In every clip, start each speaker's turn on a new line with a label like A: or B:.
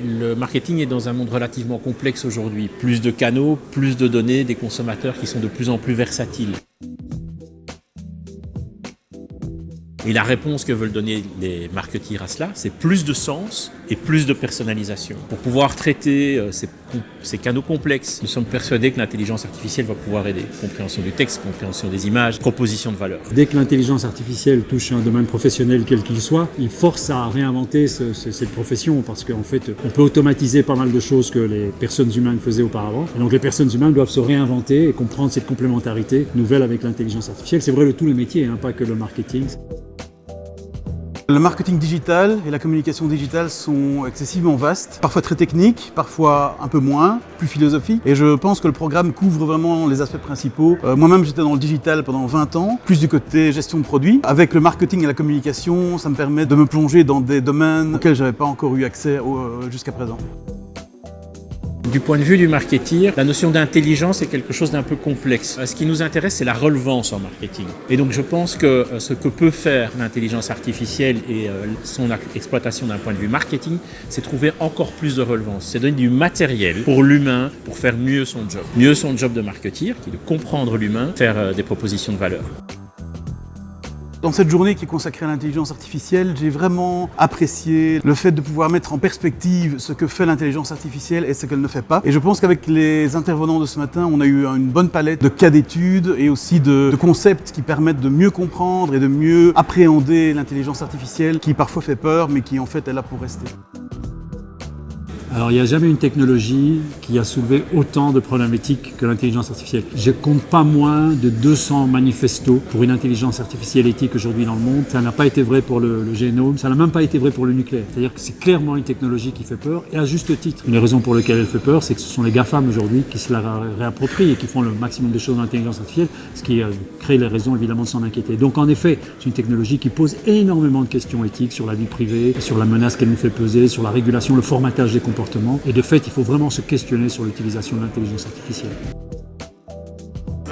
A: Le marketing est dans un monde relativement complexe aujourd'hui. Plus de canaux, plus de données, des consommateurs qui sont de plus en plus versatiles. Et la réponse que veulent donner les marketeers à cela, c'est plus de sens et plus de personnalisation. Pour pouvoir traiter ces canaux complexes, nous sommes persuadés que l'intelligence artificielle va pouvoir aider. Compréhension du texte, compréhension des images, proposition de valeur.
B: Dès que l'intelligence artificielle touche un domaine professionnel quel qu'il soit, il force à réinventer cette profession parce qu'en fait, on peut automatiser pas mal de choses que les personnes humaines faisaient auparavant. Et donc les personnes humaines doivent se réinventer et comprendre cette complémentarité nouvelle avec l'intelligence artificielle. C'est vrai de tous les métiers, pas que le marketing.
C: Le marketing digital et la communication digitale sont excessivement vastes, parfois très techniques, parfois un peu moins, plus philosophiques. Et je pense que le programme couvre vraiment les aspects principaux. Moi-même, j'étais dans le digital pendant 20 ans, plus du côté gestion de produits. Avec le marketing et la communication, ça me permet de me plonger dans des domaines auxquels je n'avais pas encore eu accès jusqu'à présent.
A: Du point de vue du marketing, la notion d'intelligence est quelque chose d'un peu complexe. Ce qui nous intéresse, c'est la relevance en marketing. Et donc je pense que ce que peut faire l'intelligence artificielle et son exploitation d'un point de vue marketing, c'est trouver encore plus de relevance. C'est donner du matériel pour l'humain pour faire mieux son job. Mieux son job de marketeer, qui est de comprendre l'humain, faire des propositions de valeur.
C: Dans cette journée qui est consacrée à l'intelligence artificielle, j'ai vraiment apprécié le fait de pouvoir mettre en perspective ce que fait l'intelligence artificielle et ce qu'elle ne fait pas. Et je pense qu'avec les intervenants de ce matin, on a eu une bonne palette de cas d'études et aussi de concepts qui permettent de mieux comprendre et de mieux appréhender l'intelligence artificielle qui parfois fait peur, mais qui en fait est là pour rester.
B: Alors il n'y a jamais une technologie qui a soulevé autant de problématiques que l'intelligence artificielle. Je ne compte pas moins de 200 manifestos pour une intelligence artificielle éthique aujourd'hui dans le monde. Ça n'a pas été vrai pour le génome, ça n'a même pas été vrai pour le nucléaire. C'est-à-dire que c'est clairement une technologie qui fait peur et à juste titre. Une des raisons pour lesquelles elle fait peur, c'est que ce sont les GAFAM aujourd'hui qui se la réapproprient et qui font le maximum de choses dans l'intelligence artificielle, ce qui crée les raisons évidemment de s'en inquiéter. Donc en effet, c'est une technologie qui pose énormément de questions éthiques sur la vie privée, sur la menace qu'elle nous fait peser, sur la régulation, le formatage des comportements. Et de fait, il faut vraiment se questionner sur l'utilisation de l'intelligence artificielle.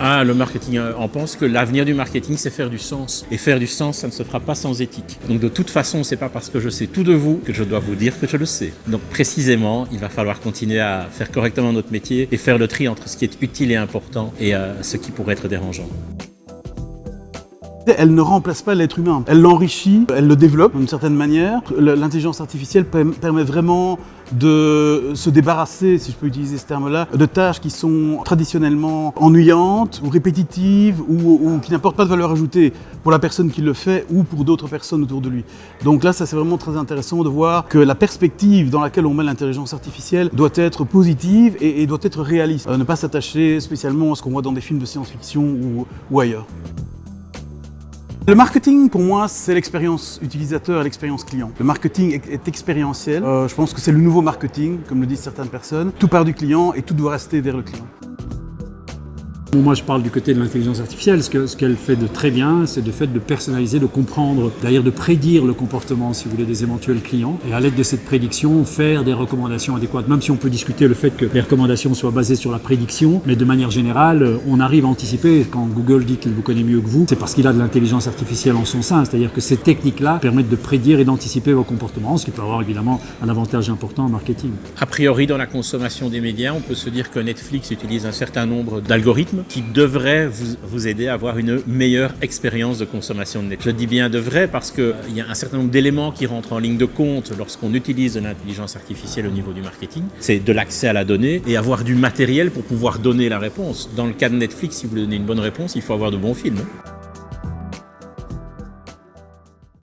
A: Le marketing, on pense que l'avenir du marketing, c'est faire du sens. Et faire du sens, ça ne se fera pas sans éthique. Donc de toute façon, c'est pas parce que je sais tout de vous que je dois vous dire que je le sais. Donc précisément, il va falloir continuer à faire correctement notre métier et faire le tri entre ce qui est utile et important et ce qui pourrait être dérangeant.
C: Elle ne remplace pas l'être humain, elle l'enrichit, elle le développe d'une certaine manière. L'intelligence artificielle permet vraiment de se débarrasser, si je peux utiliser ce terme-là, de tâches qui sont traditionnellement ennuyantes ou répétitives ou qui n'apportent pas de valeur ajoutée pour la personne qui le fait ou pour d'autres personnes autour de lui. Donc là, ça c'est vraiment très intéressant de voir que la perspective dans laquelle on met l'intelligence artificielle doit être positive et doit être réaliste. Ne pas s'attacher spécialement à ce qu'on voit dans des films de science-fiction ou ailleurs. Le marketing, pour moi, c'est l'expérience utilisateur et l'expérience client. Le marketing est expérientiel. Je pense que c'est le nouveau marketing, comme le disent certaines personnes. Tout part du client et tout doit rester vers le client.
B: Moi, je parle du côté de l'intelligence artificielle. Ce qu'elle fait de très bien, c'est de fait de personnaliser, de comprendre, d'ailleurs de prédire le comportement, si vous voulez, des éventuels clients. Et à l'aide de cette prédiction, faire des recommandations adéquates. Même si on peut discuter le fait que les recommandations soient basées sur la prédiction, mais de manière générale, on arrive à anticiper. Quand Google dit qu'il vous connaît mieux que vous, c'est parce qu'il a de l'intelligence artificielle en son sein. C'est-à-dire que ces techniques-là permettent de prédire et d'anticiper vos comportements, ce qui peut avoir évidemment un avantage important en marketing.
A: A priori, dans la consommation des médias, on peut se dire que Netflix utilise un certain nombre d'algorithmes qui devrait vous aider à avoir une meilleure expérience de consommation de net. Je dis bien devrait parce qu'il y a un certain nombre d'éléments qui rentrent en ligne de compte lorsqu'on utilise de l'intelligence artificielle au niveau du marketing. C'est de l'accès à la donnée et avoir du matériel pour pouvoir donner la réponse. Dans le cas de Netflix, si vous voulez donner une bonne réponse, il faut avoir de bons films.